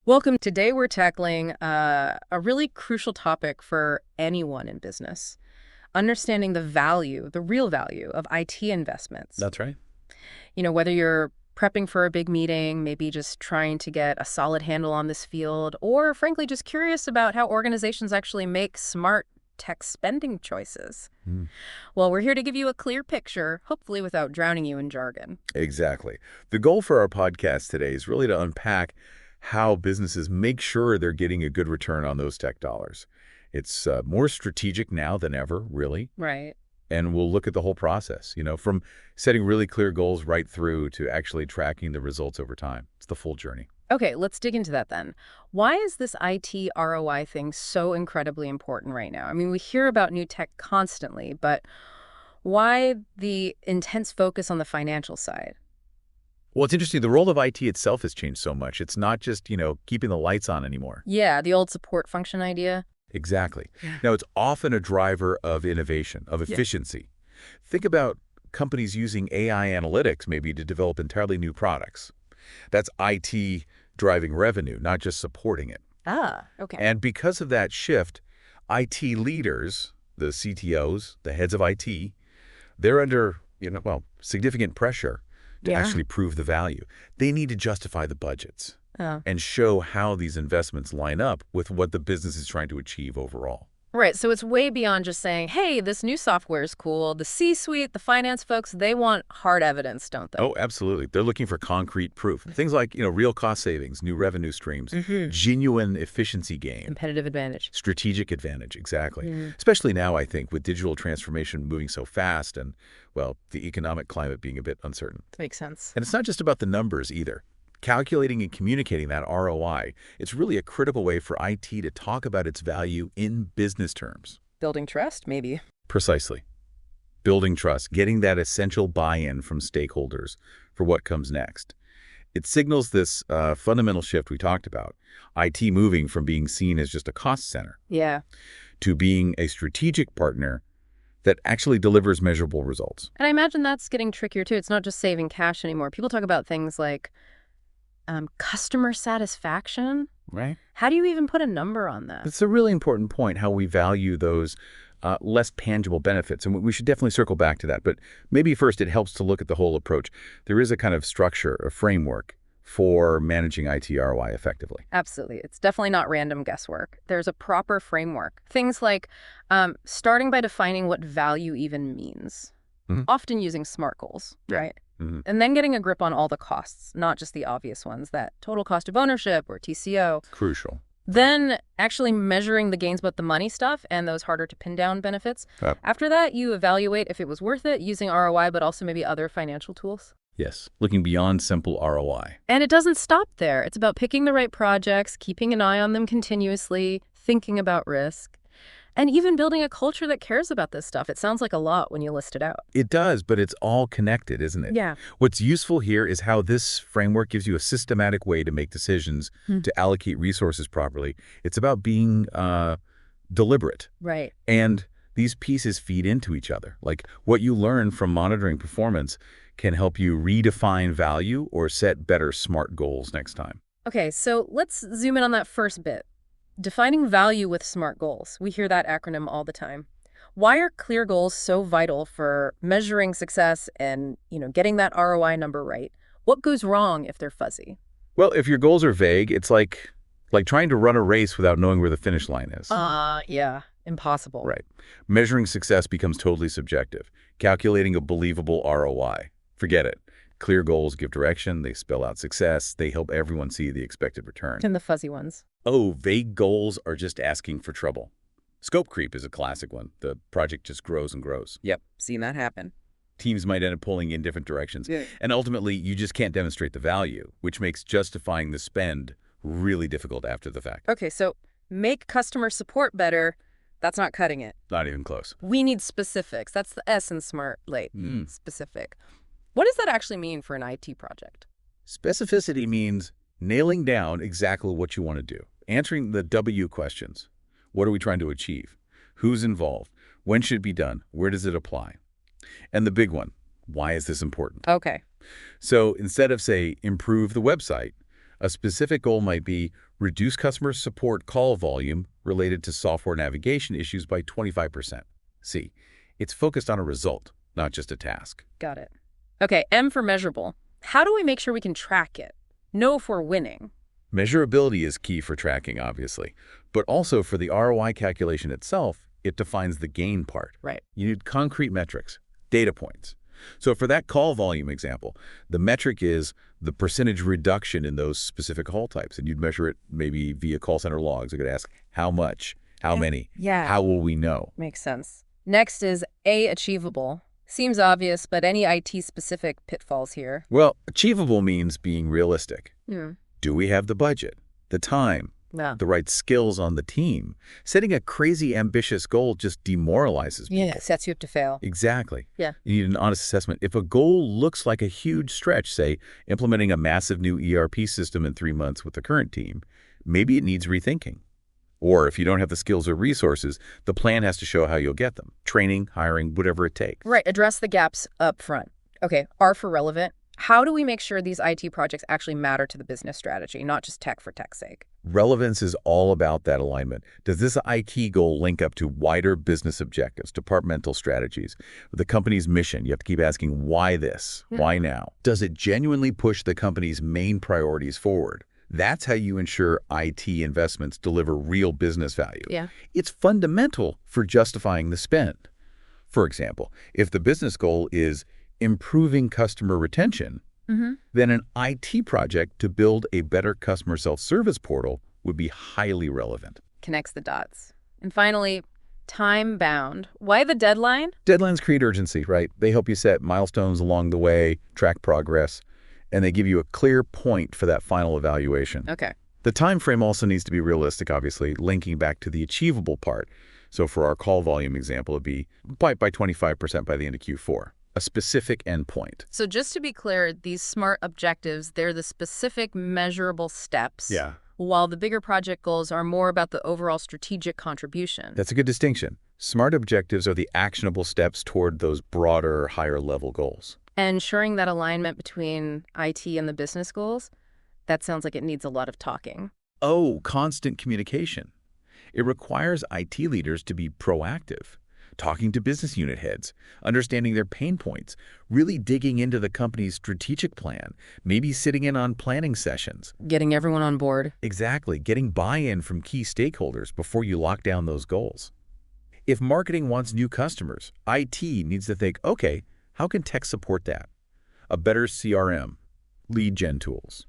Welcome. Today we're tackling a really crucial topic for anyone in business, understanding the value, the real value of IT investments. That's right. Whether you're prepping for a big meeting, maybe just trying to get a solid handle on this field, or frankly, just curious about how organizations actually make smart tech spending choices. Mm. Well, we're here to give you a clear picture, hopefully without drowning you in jargon. Exactly. The goal for our podcast today is really to unpack how businesses make sure they're getting a good return on those tech dollars. It's more strategic now than ever, really. Right. And we'll look at the whole process, from setting really clear goals right through to actually tracking the results over time. It's the full journey. Okay, let's dig into that then. Why is this IT ROI thing so incredibly important right now? I mean, we hear about new tech constantly, but why the intense focus on the financial side? Well, it's interesting. The role of IT itself has changed so much. It's not just, keeping the lights on anymore. Yeah, the old support function idea. Exactly. Yeah. Now, it's often a driver of innovation, of efficiency. Think about companies using AI analytics maybe to develop entirely new products. That's IT driving revenue, not just supporting it. Ah, okay. And because of that shift, IT leaders, the CTOs, the heads of IT, they're under, significant pressure to Yeah. actually prove the value. They need to justify the budgets Oh. and show how these investments line up with what the business is trying to achieve overall. Right, so it's way beyond just saying, hey, this new software is cool. The C-suite, the finance folks, they want hard evidence, don't they? Oh, absolutely. They're looking for concrete proof. Things like, real cost savings, new revenue streams, genuine efficiency gain, Competitive advantage. strategic advantage, exactly. Mm. Especially now, I think, with digital transformation moving so fast and, the economic climate being a bit uncertain. Makes sense. And it's not just about the numbers either. Calculating and communicating that ROI, it's really a critical way for IT to talk about its value in business terms. Building trust, maybe. Precisely. Building trust, getting that essential buy-in from stakeholders for what comes next. It signals this fundamental shift we talked about, IT moving from being seen as just a cost center Yeah. to being a strategic partner that actually delivers measurable results. And I imagine that's getting trickier, too. It's not just saving cash anymore. People talk about things like customer satisfaction. Right. How do you even put a number on that? It's a really important point, how we value those less tangible benefits. And we should definitely circle back to that. But maybe first it helps to look at the whole approach. There is a kind of structure, a framework for managing IT ROI effectively. Absolutely. It's definitely not random guesswork. There's a proper framework. Things like starting by defining what value even means, often using SMART goals, right? And then getting a grip on all the costs, not just the obvious ones, that total cost of ownership or TCO. Crucial. Then actually measuring the gains but the money stuff and those harder to pin down benefits. Yep. After that, you evaluate if it was worth it using ROI, but also maybe other financial tools. Yes, looking beyond simple ROI. And it doesn't stop there. It's about picking the right projects, keeping an eye on them continuously, thinking about risk, and even building a culture that cares about this stuff. It sounds like a lot when you list it out. It does, but it's all connected, isn't it? Yeah. What's useful here is how this framework gives you a systematic way to make decisions, to allocate resources properly. It's about being deliberate. Right. And these pieces feed into each other. Like what you learn from monitoring performance can help you redefine value or set better SMART goals next time. Okay, so let's zoom in on that first bit. Defining value with SMART goals. We hear that acronym all the time. Why are clear goals so vital for measuring success and, getting that ROI number right? What goes wrong if they're fuzzy? Well, if your goals are vague, it's like trying to run a race without knowing where the finish line is. Yeah, impossible. Right. Measuring success becomes totally subjective. Calculating a believable ROI. Forget it. Clear goals give direction, they spell out success, they help everyone see the expected return. And the fuzzy ones. Oh, vague goals are just asking for trouble. Scope creep is a classic one. The project just grows and grows. Yep, seen that happen. Teams might end up pulling in different directions. Yeah. And ultimately, you just can't demonstrate the value, which makes justifying the spend really difficult after the fact. Okay, so make customer support better. That's not cutting it. Not even close. We need specifics. That's the S in SMART, specific. What does that actually mean for an IT project? Specificity means nailing down exactly what you want to do. Answering the W questions. What are we trying to achieve? Who's involved? When should it be done? Where does it apply? And the big one, why is this important? Okay. So instead of, say, improve the website, A specific goal might be reduce customer support call volume related to software navigation issues by 25%. See, it's focused on a result, not just a task. Got it. Okay, M for measurable. How do we make sure we can track it? Know if we're winning. Measurability is key for tracking, obviously, but also for the ROI calculation itself, it defines the gain part. Right. You need concrete metrics, data points. So for that call volume example, the metric is the percentage reduction in those specific call types, and you'd measure it maybe via call center logs. You could ask how much, how many, how will we know? Makes sense. Next is A, achievable. Seems obvious, but any IT-specific pitfalls here? Well, achievable means being realistic. Yeah. Do we have the budget, the time, the right skills on the team? Setting a crazy ambitious goal just demoralizes people. Yeah, sets you up to fail. Exactly. Yeah. You need an honest assessment. If a goal looks like a huge stretch, say implementing a massive new ERP system in 3 months with the current team, maybe it needs rethinking. Or if you don't have the skills or resources, the plan has to show how you'll get them. Training, hiring, whatever it takes. Right, address the gaps up front. Okay, R for relevant. How do we make sure these IT projects actually matter to the business strategy, not just tech for tech's sake? Relevance is all about that alignment. Does this IT goal link up to wider business objectives, departmental strategies, the company's mission? You have to keep asking, why this? Why now? Does it genuinely push the company's main priorities forward? That's how you ensure IT investments deliver real business value. Yeah. It's fundamental for justifying the spend. For example, if the business goal is improving customer retention, then an IT project to build a better customer self-service portal would be highly relevant. Connects the dots. And finally, time-bound. Why the deadline? Deadlines create urgency, right? They help you set milestones along the way, track progress, and they give you a clear point for that final evaluation. Okay. The time frame also needs to be realistic, obviously, linking back to the achievable part. So for our call volume example, it'd be by 25% by the end of Q4. A specific endpoint. So just to be clear, these SMART objectives, they're the specific measurable steps. Yeah. While the bigger project goals are more about the overall strategic contribution. That's a good distinction. SMART objectives are the actionable steps toward those broader, higher level goals. And ensuring that alignment between IT and the business goals, that sounds like it needs a lot of talking. Oh, constant communication. It requires IT leaders to be proactive, talking to business unit heads, understanding their pain points, really digging into the company's strategic plan, maybe sitting in on planning sessions. Getting everyone on board. Exactly, getting buy-in from key stakeholders before you lock down those goals. If marketing wants new customers, IT needs to think, okay, how can tech support that? A better CRM, lead gen tools.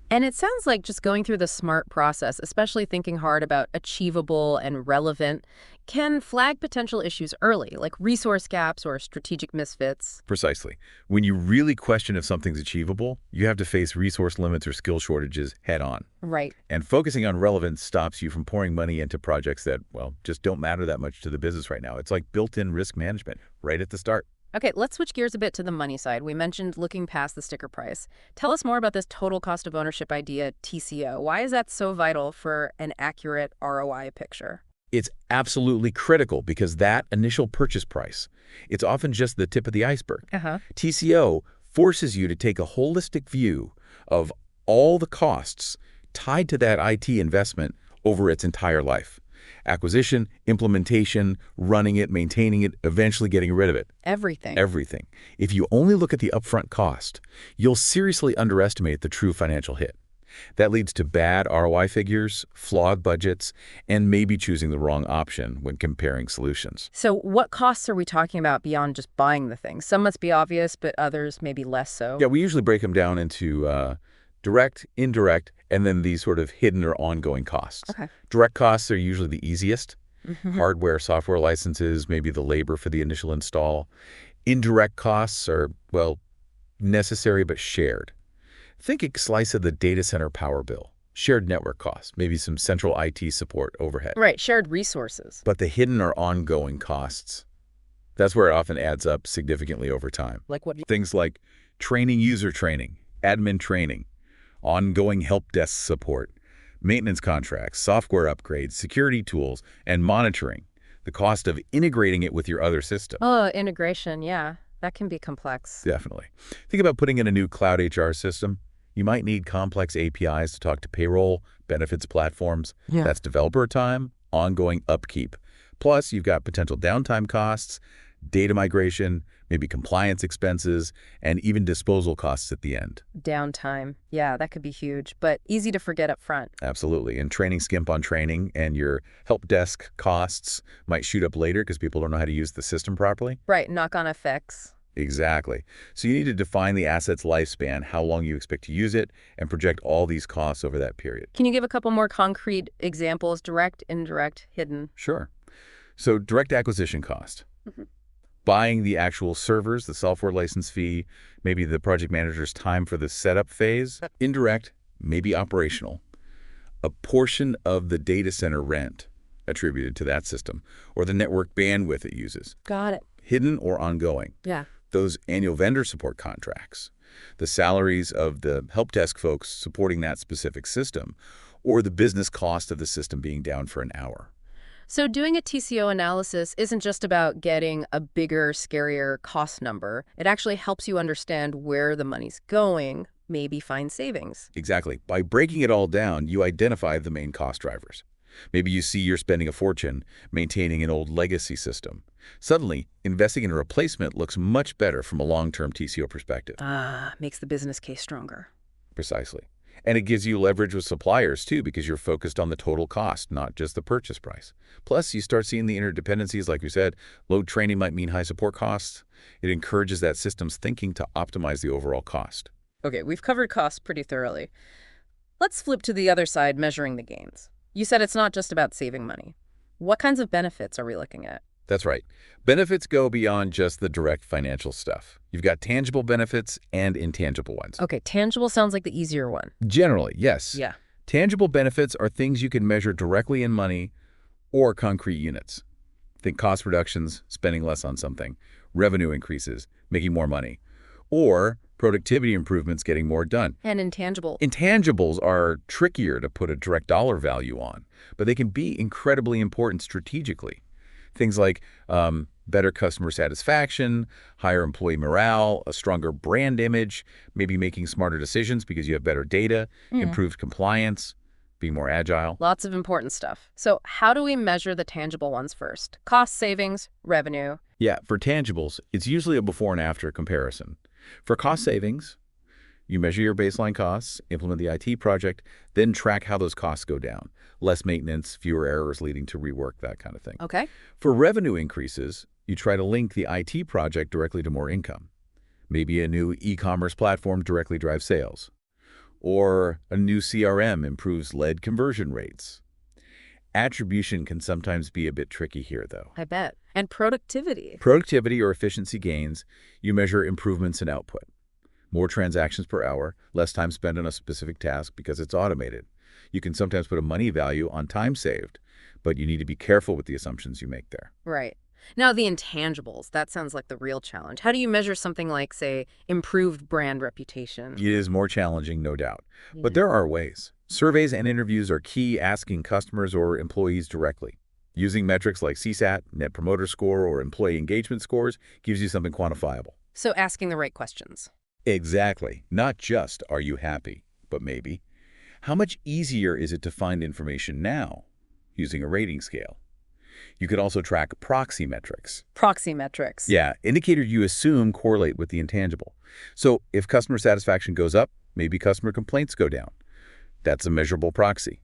And it sounds like just going through the SMART process, especially thinking hard about achievable and relevant, can flag potential issues early, like resource gaps or strategic misfits. Precisely. When you really question if something's achievable, you have to face resource limits or skill shortages head on. Right. And focusing on relevance stops you from pouring money into projects that, well, just don't matter that much to the business right now. It's like built-in risk management right at the start. Okay, let's switch gears a bit to the money side. We mentioned looking past the sticker price. Tell us more about this total cost of ownership idea, TCO. Why is that so vital for an accurate ROI picture? It's absolutely critical because that initial purchase price, it's often just the tip of the iceberg. TCO forces you to take a holistic view of all the costs tied to that IT investment over its entire life. Acquisition, implementation, running it, maintaining it, eventually getting rid of it. Everything. Everything. If you only look at the upfront cost, you'll seriously underestimate the true financial hit. That leads to bad ROI figures, flawed budgets, and maybe choosing the wrong option when comparing solutions. So what costs are we talking about beyond just buying the thing? Some must be obvious, but others maybe less so. Yeah, we usually break them down into direct, indirect, and then these sort of hidden or ongoing costs. Okay. Direct costs are usually the easiest. Hardware, software licenses, maybe the labor for the initial install. Indirect costs are, well, necessary but shared. Think a slice of the data center power bill. Shared network costs, maybe some central IT support overhead. Right, shared resources. But the hidden or ongoing costs, that's where it often adds up significantly over time. Like what? Things like user training, admin training, ongoing help desk support, maintenance contracts, software upgrades, security tools, and monitoring. The cost of integrating it with your other system. Oh, integration, yeah. That can be complex. Definitely. Think about putting in a new cloud HR system. You might need complex APIs to talk to payroll, benefits platforms. Yeah. That's developer time, ongoing upkeep. Plus, you've got potential downtime costs, data migration, maybe compliance expenses, and even disposal costs at the end. Downtime. Yeah, that could be huge, but easy to forget up front. Absolutely. And training skimp on training, and your help desk costs might shoot up later because people don't know how to use the system properly. Right, knock-on effects. Exactly. So you need to define the asset's lifespan, how long you expect to use it, and project all these costs over that period. Can you give a couple more concrete examples? Direct, indirect, hidden? Sure. So direct acquisition cost. Buying the actual servers, the software license fee, maybe the project manager's time for the setup phase. Indirect, maybe operational. A portion of the data center rent attributed to that system, or the network bandwidth it uses. Got it. Hidden or ongoing. Yeah. Those annual vendor support contracts, the salaries of the help desk folks supporting that specific system, or the business cost of the system being down for an hour. So doing a TCO analysis isn't just about getting a bigger, scarier cost number. It actually helps you understand where the money's going, maybe find savings. Exactly. By breaking it all down, you identify the main cost drivers. Maybe you see you're spending a fortune maintaining an old legacy system. Suddenly, investing in a replacement looks much better from a long-term TCO perspective. Makes the business case stronger. Precisely. And it gives you leverage with suppliers, too, because you're focused on the total cost, not just the purchase price. Plus, you start seeing the interdependencies, like we said. Low training might mean high support costs. It encourages that system's thinking to optimize the overall cost. Okay, we've covered costs pretty thoroughly. Let's flip to the other side, measuring the gains. You said it's not just about saving money. What kinds of benefits are we looking at? That's right. Benefits go beyond just the direct financial stuff. You've got tangible benefits and intangible ones. Okay, tangible sounds like the easier one. Generally, yes. Yeah. Tangible benefits are things you can measure directly in money or concrete units. Think cost reductions, spending less on something, revenue increases, making more money, or productivity improvements, getting more done. And intangible. Intangibles are trickier to put a direct dollar value on, but they can be incredibly important strategically. Things like better customer satisfaction, higher employee morale, a stronger brand image, maybe making smarter decisions because you have better data, improved compliance, being more agile. Lots of important stuff. So how do we measure the tangible ones first? Cost savings, revenue. Yeah, for tangibles, it's usually a before and after comparison. For cost savings, you measure your baseline costs, implement the IT project, then track how those costs go down. Less maintenance, fewer errors leading to rework, that kind of thing. Okay. For revenue increases, you try to link the IT project directly to more income. Maybe a new e-commerce platform directly drives sales. Or a new CRM improves lead conversion rates. Attribution can sometimes be a bit tricky here, though. I bet. And productivity. Productivity or efficiency gains, you measure improvements in output. More transactions per hour, less time spent on a specific task because it's automated. You can sometimes put a money value on time saved, but you need to be careful with the assumptions you make there. Right. Now, the intangibles, that sounds like the real challenge. How do you measure something like, say, improved brand reputation? It is more challenging, no doubt. But there are ways. Surveys and interviews are key, asking customers or employees directly. Using metrics like CSAT, Net Promoter Score, or employee engagement scores gives you something quantifiable. So asking the right questions. Exactly. Not just, are you happy, but maybe, how much easier is it to find information now using a rating scale? You could also track proxy metrics. Proxy metrics. Yeah, indicators you assume correlate with the intangible. So if customer satisfaction goes up, maybe customer complaints go down. That's a measurable proxy.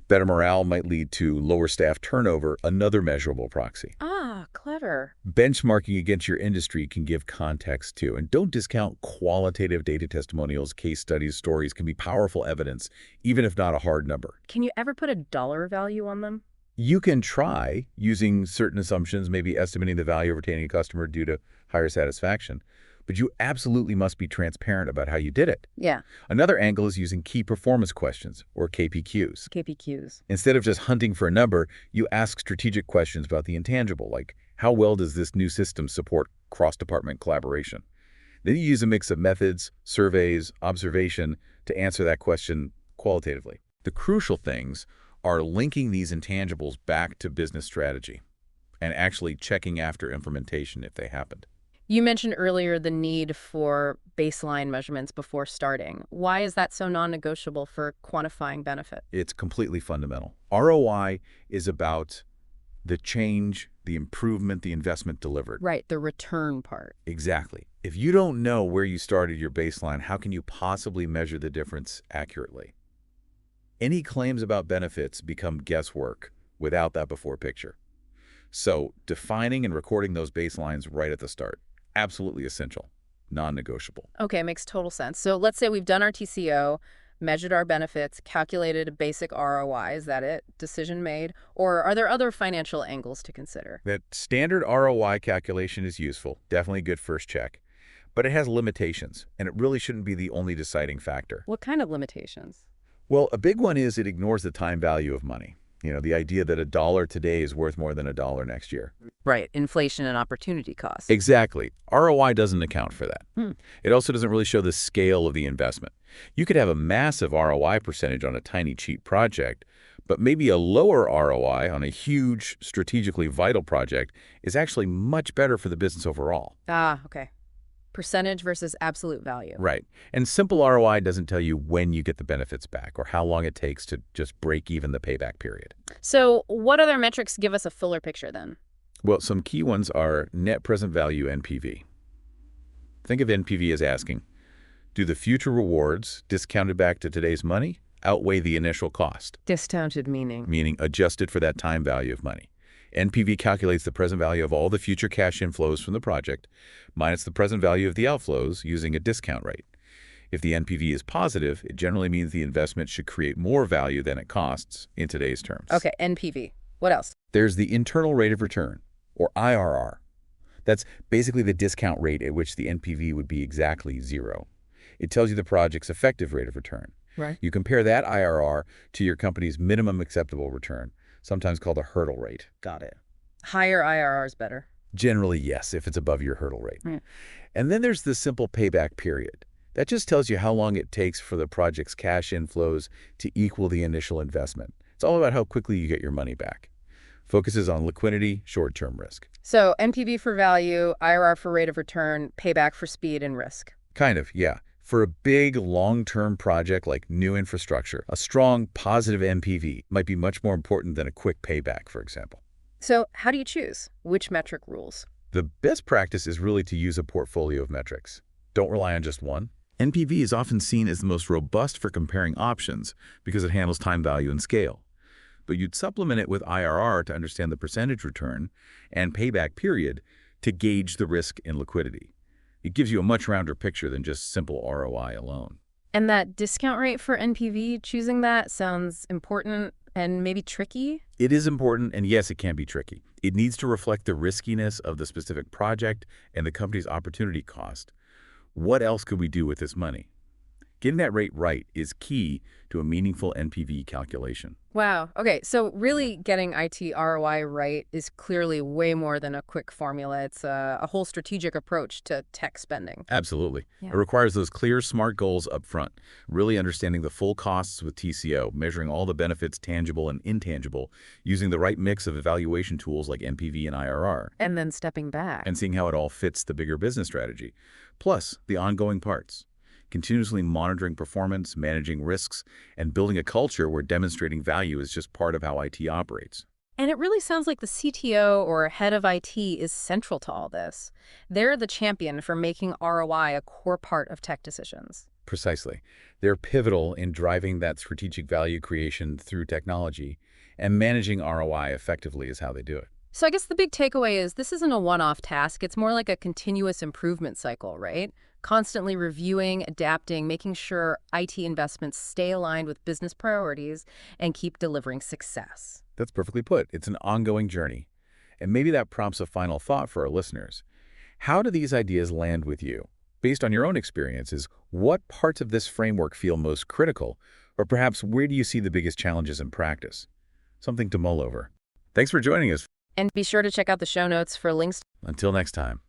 Better morale might lead to lower staff turnover, another measurable proxy. Ah, clever. Benchmarking against your industry can give context too. And don't discount qualitative data testimonials, case studies, stories can be powerful evidence, even if not a hard number. Can you ever put a dollar value on them? You can try using certain assumptions, maybe estimating the value of retaining a customer due to higher satisfaction. But you absolutely must be transparent about how you did it. Yeah. Another angle is using key performance questions, or KPQs. KPQs. Instead of just hunting for a number, you ask strategic questions about the intangible, like how well does this new system support cross-department collaboration? Then you use a mix of methods, surveys, observation to answer that question qualitatively. The crucial things are linking these intangibles back to business strategy and actually checking after implementation if they happened. You mentioned earlier the need for baseline measurements before starting. Why is that so non-negotiable for quantifying benefit? It's completely fundamental. ROI is about the change, the improvement, the investment delivered. Right, the return part. Exactly. If you don't know where you started your baseline, how can you possibly measure the difference accurately? Any claims about benefits become guesswork without that before picture. So defining and recording those baselines right at the start, absolutely essential, non-negotiable. Okay, makes total sense. So let's say we've done our TCO, measured our benefits, calculated a basic ROI. Is that it? Decision made? Or are there other financial angles to consider? That standard ROI calculation is useful, definitely a good first check, but it has limitations, and it really shouldn't be the only deciding factor. What kind of limitations? Well, a big one is it ignores the time value of money. The idea that a dollar today is worth more than a dollar next year. Right, inflation and opportunity costs. Exactly. ROI doesn't account for that. It also doesn't really show the scale of the investment. You could have a massive ROI percentage on a tiny, cheap project, but maybe a lower ROI on a huge, strategically vital project is actually much better for the business overall. Ah, okay. Percentage versus absolute value. Right. And simple ROI doesn't tell you when you get the benefits back or how long it takes to just break even the payback period. So what other metrics give us a fuller picture then? Well, some key ones are net present value NPV. Think of NPV as asking, do the future rewards, discounted back to today's money, outweigh the initial cost? Discounted meaning? Meaning adjusted for that time value of money. NPV calculates the present value of all the future cash inflows from the project minus the present value of the outflows using a discount rate. If the NPV is positive, it generally means the investment should create more value than it costs in today's terms. Okay, NPV. What else? There's the internal rate of return, or IRR. That's basically the discount rate at which the NPV would be exactly zero. It tells you the project's effective rate of return. Right. You compare that IRR to your company's minimum acceptable return, sometimes called a hurdle rate. Got it. Higher IRR is better. Generally, yes, if it's above your hurdle rate. Yeah. And then there's the simple payback period. That just tells you how long it takes for the project's cash inflows to equal the initial investment. It's all about how quickly you get your money back. Focuses on liquidity, short-term risk. So NPV for value, IRR for rate of return, payback for speed and risk. Kind of, yeah. For a big, long-term project like new infrastructure, a strong, positive NPV might be much more important than a quick payback, for example. So how do you choose? Which metric rules? The best practice is really to use a portfolio of metrics. Don't rely on just one. NPV is often seen as the most robust for comparing options because it handles time value and scale. But you'd supplement it with IRR to understand the percentage return and payback period to gauge the risk and liquidity. It gives you a much rounder picture than just simple ROI alone. And that discount rate for NPV, choosing that sounds important and maybe tricky? It is important, and yes, it can be tricky. It needs to reflect the riskiness of the specific project and the company's opportunity cost. What else could we do with this money? Getting that rate right is key to a meaningful NPV calculation. Wow. Okay, so really getting IT ROI right is clearly way more than a quick formula. It's a whole strategic approach to tech spending. Absolutely. Yeah. It requires those clear, smart goals up front, really understanding the full costs with TCO, measuring all the benefits, tangible and intangible, using the right mix of evaluation tools like NPV and IRR. And then stepping back. And seeing how it all fits the bigger business strategy. Plus, the ongoing parts. Continuously monitoring performance, managing risks, and building a culture where demonstrating value is just part of how IT operates. And it really sounds like the CTO or head of IT is central to all this. They're the champion for making ROI a core part of tech decisions. Precisely. They're pivotal in driving that strategic value creation through technology, and managing ROI effectively is how they do it. So I guess the big takeaway is this isn't a one-off task. It's more like a continuous improvement cycle, right? Constantly reviewing, adapting, making sure IT investments stay aligned with business priorities and keep delivering success. That's perfectly put. It's an ongoing journey. And maybe that prompts a final thought for our listeners. How do these ideas land with you? Based on your own experiences, what parts of this framework feel most critical? Or perhaps where do you see the biggest challenges in practice? Something to mull over. Thanks for joining us. And be sure to check out the show notes for links. Until next time.